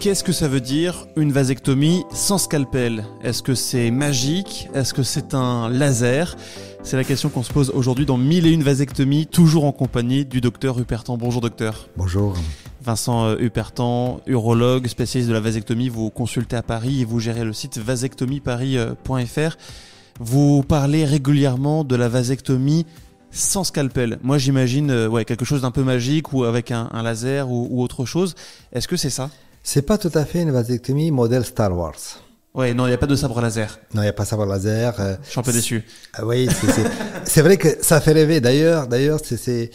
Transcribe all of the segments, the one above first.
Qu'est-ce que ça veut dire une vasectomie sans scalpel? Est-ce que c'est magique? Est-ce que c'est un laser? C'est la question qu'on se pose aujourd'hui dans 1001 vasectomies, toujours en compagnie du docteur Hupertan. Bonjour docteur. Bonjour. Vincent Hupertan, urologue, spécialiste de la vasectomie. Vous consultez à Paris et vous gérez le site vasectomieparis.fr. Vous parlez régulièrement de la vasectomie sans scalpel. Moi j'imagine quelque chose d'un peu magique ou avec un laser ou autre chose. Est-ce que c'est ça? C'est pas tout à fait une vasectomie modèle Star Wars. Ouais, non, il n'y a pas de sabre laser. Non, il n'y a pas de sabre laser. Je suis un peu déçu. Oui, c'est vrai que ça fait rêver. D'ailleurs, ce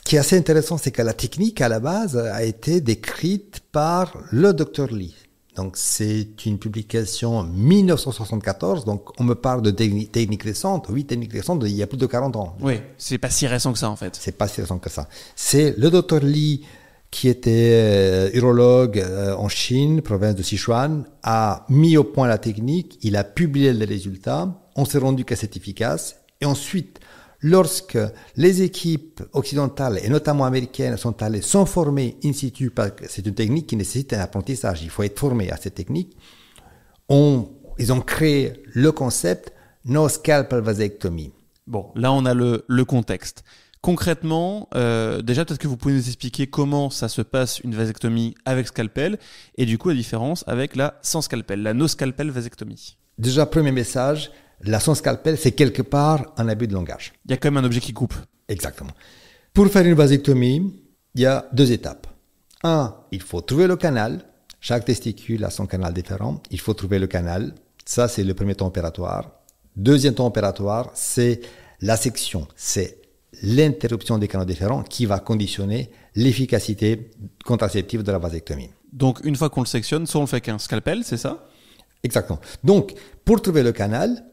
qui est assez intéressant, c'est que la technique, à la base, a été décrite par le Dr Lee. Donc, c'est une publication 1974. Donc, on me parle de techniques récentes. Oui, techniques récentes il y a plus de 40 ans. Oui, c'est pas si récent que ça, en fait. C'est pas si récent que ça. C'est le Dr Lee qui était urologue en Chine, province de Sichuan, a mis au point la technique, il a publié les résultats, on s'est rendu que c'est efficace, et ensuite, lorsque les équipes occidentales, et notamment américaines, sont allées s'en former in situ, parce que c'est une technique qui nécessite un apprentissage, il faut être formé à cette technique, ils ont créé le concept no scalpel vasectomie. Bon, là on a le contexte. Concrètement, déjà peut-être que vous pouvez nous expliquer comment ça se passe une vasectomie avec scalpel et du coup la différence avec la sans scalpel, la no scalpel vasectomie. Déjà, premier message, la sans scalpel, c'est quelque part un abus de langage. Il y a quand même un objet qui coupe. Exactement. Pour faire une vasectomie, il y a 2 étapes. 1, il faut trouver le canal. Chaque testicule a son canal différent. Il faut trouver le canal. Ça, c'est le premier temps opératoire. Deuxième temps opératoire, c'est la section. C'est l'interruption des canaux différents qui va conditionner l'efficacité contraceptive de la vasectomie. Donc, une fois qu'on le sectionne, soit on le fait qu'un scalpel, c'est ça? Exactement. Donc, pour trouver le canal,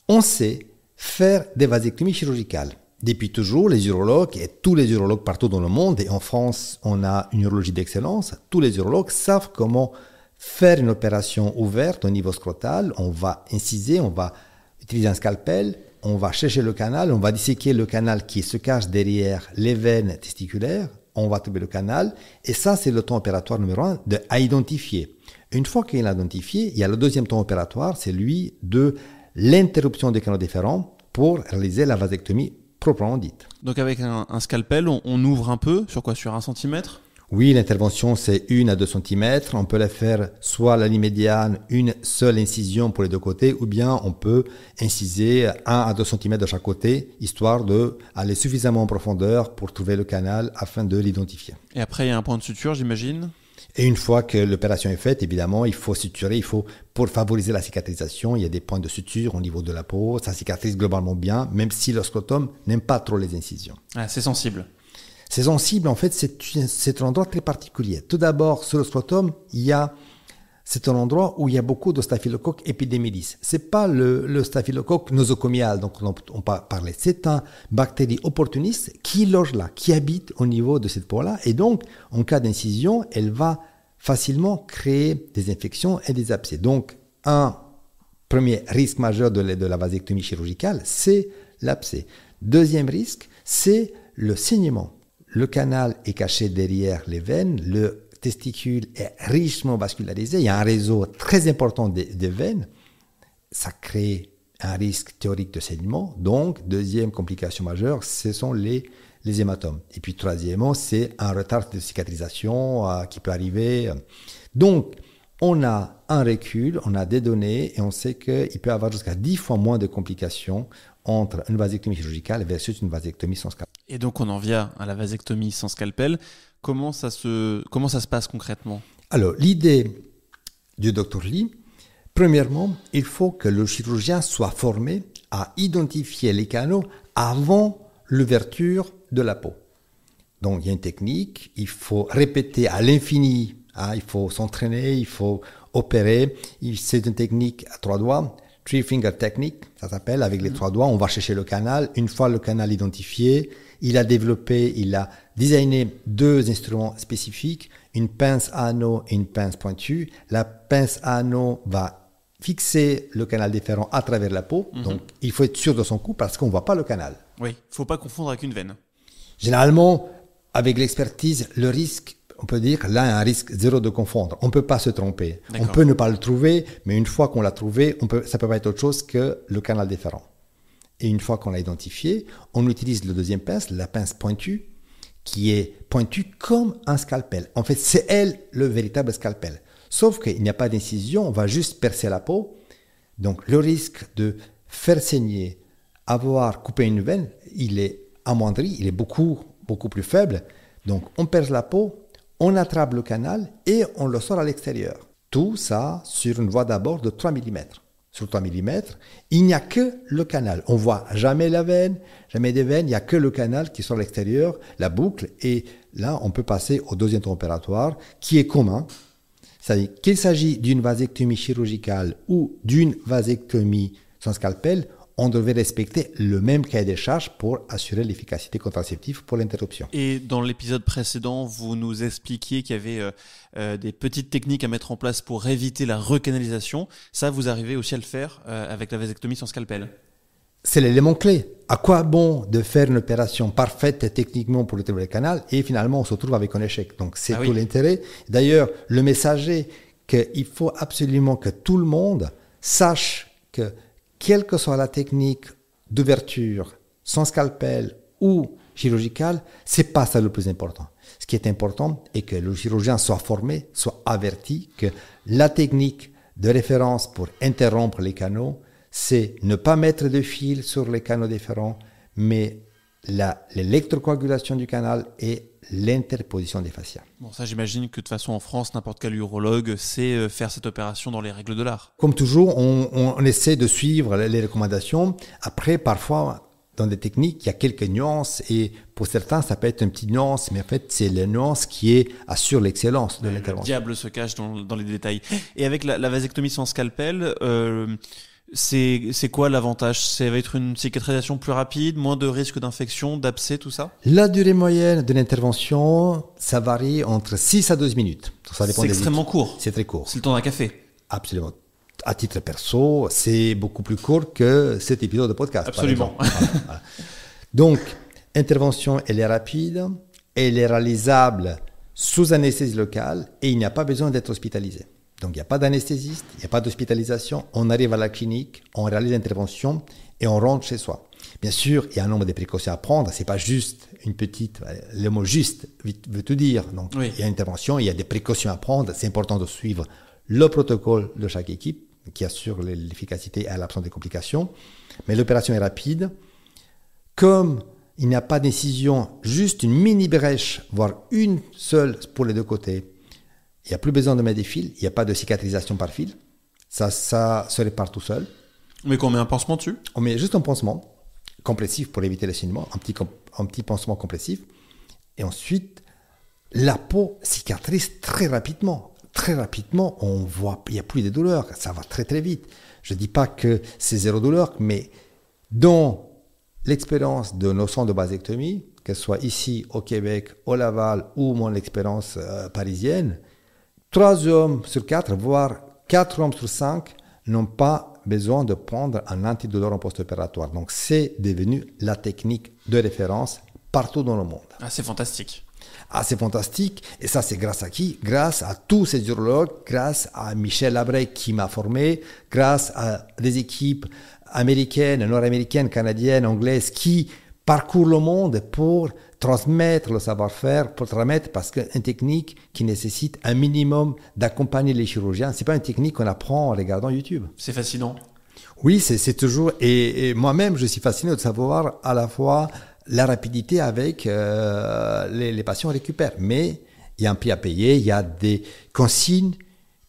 on sait faire des vasectomies chirurgicales. Depuis toujours, les urologues et tous les urologues partout dans le monde, et en France, on a une urologie d'excellence, tous les urologues savent comment faire une opération ouverte au niveau scrotal. On va inciser, on va utiliser un scalpel, on va chercher le canal, on va disséquer le canal qui se cache derrière les veines testiculaires, on va trouver le canal, et ça, c'est le temps opératoire numéro 1 à identifier. Une fois qu'il est identifié, il y a le deuxième temps opératoire, c'est lui de l'interruption des canaux différents pour réaliser la vasectomie proprement dite. Donc avec un scalpel, on ouvre un peu, sur quoi? Sur 1 centimètre? Oui, l'intervention, c'est 1 à 2 cm. On peut la faire soit à la ligne médiane, une seule incision pour les deux côtés, ou bien on peut inciser 1 à 2 cm de chaque côté, histoire d'aller suffisamment en profondeur pour trouver le canal afin de l'identifier. Et après, il y a un point de suture, j'imagine? Et une fois que l'opération est faite, évidemment, il faut suturer, pour favoriser la cicatrisation, il y a des points de suture au niveau de la peau, ça cicatrise globalement bien, même si le scrotum n'aime pas trop les incisions. Ah, c'est sensible. C'est sensible, en fait, c'est un endroit très particulier. Tout d'abord, sur le scrotum, c'est un endroit où il y a beaucoup de staphylocoque epidermidis. C'est pas le staphylocoque nosocomial dont on parlait. C'est un bactérie opportuniste qui loge là, qui habite au niveau de cette peau-là. Et donc, en cas d'incision, elle va facilement créer des infections et des abcès. Donc, un premier risque majeur de la vasectomie chirurgicale, c'est l'abcès. Deuxième risque, c'est le saignement. Le canal est caché derrière les veines, le testicule est richement vascularisé, il y a un réseau très important des veines, ça crée un risque théorique de saignement. Donc, deuxième complication majeure, ce sont les hématomes. Et puis, troisièmement, c'est un retard de cicatrisation qui peut arriver. Donc, on a un recul, on a des données et on sait qu'il peut y avoir jusqu'à 10 fois moins de complications entre une vasectomie chirurgicale versus une vasectomie sans scalpel. Et donc on en vient à la vasectomie sans scalpel. Comment ça se passe concrètement? Alors, l'idée du Dr Lee, premièrement, il faut que le chirurgien soit formé à identifier les canaux avant l'ouverture de la peau. Donc, il y a une technique, il faut répéter à l'infini, il faut s'entraîner, il faut opérer. C'est une technique à 3 doigts. 3-finger technique, ça s'appelle, avec les 3 doigts, on va chercher le canal. Une fois le canal identifié, il a designé 2 instruments spécifiques, une pince à anneau et une pince pointue. La pince à anneau va fixer le canal différent à travers la peau, donc il faut être sûr de son coup parce qu'on ne voit pas le canal. Oui, il ne faut pas confondre avec une veine. Généralement, avec l'expertise, le risque, on peut dire, là, il y a un risque zéro de confondre. On ne peut pas se tromper. D'accord. On peut ne pas le trouver, mais une fois qu'on l'a trouvé, ça peut pas être autre chose que le canal déférent. Et une fois qu'on l'a identifié, on utilise le deuxième pince, la pince pointue, qui est pointue comme un scalpel. En fait, c'est elle le véritable scalpel. Sauf qu'il n'y a pas d'incision, on va juste percer la peau. Donc, le risque de faire saigner, avoir coupé une veine, il est amoindri, il est beaucoup plus faible. Donc, on perce la peau, on attrape le canal et on le sort à l'extérieur. Tout ça sur une voie d'abord de 3 mm. Sur 3 mm, il n'y a que le canal. On voit jamais la veine, jamais des veines, il n'y a que le canal qui sort à l'extérieur, la boucle. Et là, on peut passer au deuxième temps opératoire qui est commun. C'est-à-dire qu'il s'agit d'une vasectomie chirurgicale ou d'une vasectomie sans scalpel, on devait respecter le même cahier des charges pour assurer l'efficacité contraceptive pour l'interruption. Et dans l'épisode précédent, vous nous expliquiez qu'il y avait des petites techniques à mettre en place pour éviter la recanalisation. Ça, vous arrivez aussi à le faire avec la vasectomie sans scalpel. C'est l'élément clé. À quoi bon de faire une opération parfaite techniquement pour le canal canal et finalement on se retrouve avec un échec. Donc c'est tout l'intérêt. D'ailleurs, le message est qu'il faut absolument que tout le monde sache que quelle que soit la technique d'ouverture, sans scalpel ou chirurgicale, c'est pas ça le plus important. Ce qui est important est que le chirurgien soit formé, soit averti que la technique de référence pour interrompre les canaux, c'est ne pas mettre de fil sur les canaux déférents, mais l'électrocoagulation du canal et l'interposition des fascias. Bon, ça, j'imagine que de toute façon, en France, n'importe quel urologue sait faire cette opération dans les règles de l'art. Comme toujours, on essaie de suivre les recommandations. Après, parfois, dans des techniques, il y a quelques nuances et pour certains, ça peut être une petite nuance, mais en fait, c'est la nuance qui assure l'excellence de l'intervention. Le diable se cache dans les détails. Et avec la vasectomie sans scalpel, c'est quoi l'avantage? Ça va être une cicatrisation plus rapide, moins de risque d'infection, d'abcès, tout ça? La durée moyenne de l'intervention, ça varie entre 6 à 12 minutes. Ça dépend c'est des extrêmement équipes. court. C'est très court. C'est le temps d'un café. Absolument. À titre perso, c'est beaucoup plus court que cet épisode de podcast. Absolument. Voilà. Donc, intervention, elle est rapide, elle est réalisable sous anesthésie locale et il n'y a pas besoin d'être hospitalisé. Donc, il n'y a pas d'anesthésiste, il n'y a pas d'hospitalisation. On arrive à la clinique, on réalise l'intervention et on rentre chez soi. Bien sûr, il y a un nombre de précautions à prendre. C'est pas juste une petite... Le mot « juste » veut tout dire. Donc, il y a une intervention, il y a des précautions à prendre. C'est important de suivre le protocole de chaque équipe qui assure l'efficacité à l'absence de complications. Mais l'opération est rapide. Comme il n'y a pas d'incision, juste une mini brèche, voire une seule pour les deux côtés, il n'y a plus besoin de mettre des fils, il n'y a pas de cicatrisation par fil. Ça se répare tout seul. Mais qu'on met un pansement dessus? On met juste un pansement compressif pour éviter le saignement, un petit pansement compressif. Et ensuite, la peau cicatrise très rapidement. Très rapidement, on voit, il n'y a plus de douleur, ça va très très vite. Je ne dis pas que c'est zéro douleur, mais dans l'expérience de nos centres de vasectomie, que ce soit ici au Québec, au Laval ou mon expérience parisienne, 3 hommes sur 4, voire 4 hommes sur 5 n'ont pas besoin de prendre un antidouleur en post-opératoire. Donc c'est devenu la technique de référence partout dans le monde. Ah, c'est fantastique. Ah, c'est fantastique. Et ça, c'est grâce à qui? Grâce à tous ces urologues, grâce à Michel Labrec qui m'a formé, grâce à des équipes américaines, nord-américaines, canadiennes, anglaises qui parcourent le monde pour transmettre le savoir-faire, pour transmettre parce qu'une technique qui nécessite un minimum d'accompagner les chirurgiens. C'est pas une technique qu'on apprend en regardant YouTube. C'est fascinant. Oui, c'est toujours... Et moi-même, je suis fasciné de savoir à la fois la rapidité avec les patients récupèrent. Mais il y a un prix à payer, il y a des consignes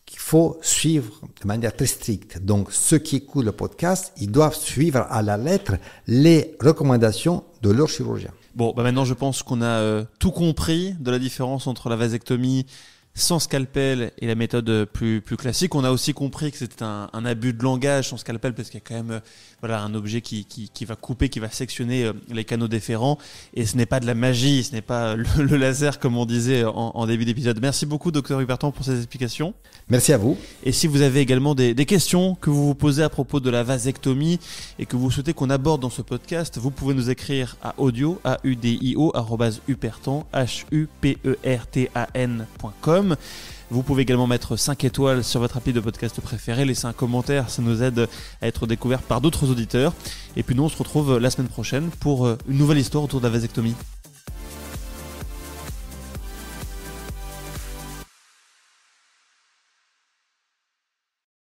qu'il faut suivre de manière très stricte. Donc, ceux qui écoutent le podcast, ils doivent suivre à la lettre les recommandations de leur chirurgien. Bon, maintenant, je pense qu'on a tout compris de la différence entre la vasectomie sans scalpel et la méthode plus classique. On a aussi compris que c'était un abus de langage sans scalpel parce qu'il y a quand même un objet qui va couper, qui va sectionner les canaux déférents, et ce n'est pas de la magie, ce n'est pas le laser comme on disait en début d'épisode. Merci beaucoup Dr Hubertan pour ces explications. Merci à vous. Et si vous avez également des questions que vous vous posez à propos de la vasectomie et que vous souhaitez qu'on aborde dans ce podcast, vous pouvez nous écrire à audio@upertan.com. Vous pouvez également mettre 5 étoiles sur votre appli de podcast préféré, laisser un commentaire, ça nous aide à être découvert par d'autres auditeurs. Et puis nous, on se retrouve la semaine prochaine pour une nouvelle histoire autour de la vasectomie.